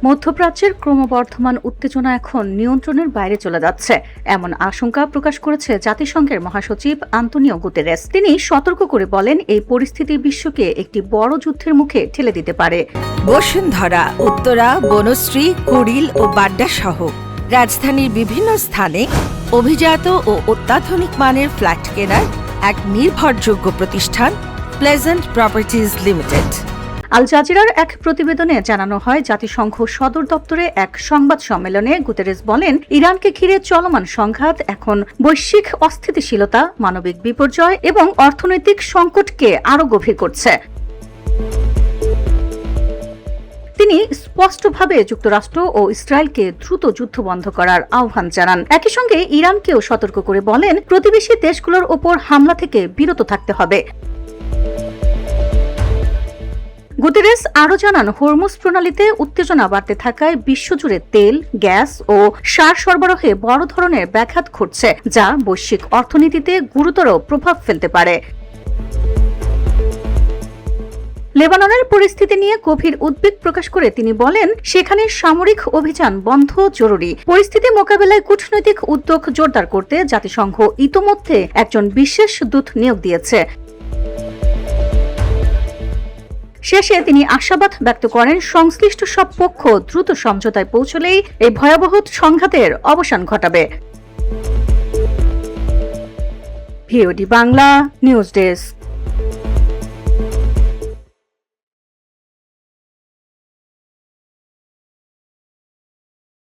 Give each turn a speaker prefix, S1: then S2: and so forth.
S1: মধ্যপ্রাচ্যের ক্রমবর্ধমান উত্তেজনা এখন নিয়ন্ত্রণের বাইরে চলে যাচ্ছে এমন আশঙ্কা প্রকাশ করেছে জাতিসংঘের মহাসচিব আন্তোনিও গুতেরেস। তিনি সতর্ক করে বলেন, এই পরিস্থিতি বিশ্বকে একটি বড় যুদ্ধের মুখে ঠেলে দিতে পারে।
S2: বসুন্ধরা, উত্তরা, বনশ্রী, কুড়িল ও বাড্ডা সহ রাজধানীর বিভিন্ন স্থানে অভিজাত ও অত্যাধুনিক মানের ফ্ল্যাট কেনার এক নির্ভরযোগ্য প্রতিষ্ঠান প্লেজেন্ট প্রপার্টিজ লিমিটেড।
S1: আল জাজিরার এক প্রতিবেদনে জানানো হয়, জাতিসংঘ সদর দপ্তরে এক সংবাদ সম্মেলনে গুতেরেস বলেন, ইরানকে ঘিরে চলমান সংঘাত এখন বৈশ্বিক অস্থিতিশীলতা, মানবিক বিপর্যয় এবং অর্থনৈতিক সংকটকে আরও গভীর করছে। তিনি স্পষ্টভাবে যুক্তরাষ্ট্র ও ইসরায়েলকে দ্রুত যুদ্ধ বন্ধ করার আহ্বান জানান। একই সঙ্গে ইরানকেও সতর্ক করে বলেন, প্রতিবেশী দেশগুলোর ওপর হামলা থেকে বিরত থাকতে হবে। গুতেরেস আরও জানান, হরমুজ প্রণালীতে উত্তেজনা বাড়তে থাকায় বিশ্বজুড়ে তেল, গ্যাস ও সার সরবরাহে বড় ধরনের ব্যাঘাত ঘটছে, যা বৈশ্বিক অর্থনীতিতে গুরুতর প্রভাব ফেলতে পারে। লেবাননের পরিস্থিতি নিয়ে গভীর উদ্বেগ প্রকাশ করে তিনি বলেন, সেখানে সামরিক অভিযান বন্ধ জরুরি। পরিস্থিতি মোকাবেলায় কূটনৈতিক উদ্যোগ জোরদার করতে জাতিসংঘ ইতোমধ্যে একজন বিশেষ দূত নিয়োগ দিয়েছে। শেষে তিনি আশাবাদ ব্যক্ত করেন, সংশ্লিষ্ট সব পক্ষ দ্রুত সমঝোতায় পৌঁছলেই এই ভয়াবহ সংঘাতের অবসান ঘটাবে। VOD Bangla news desk.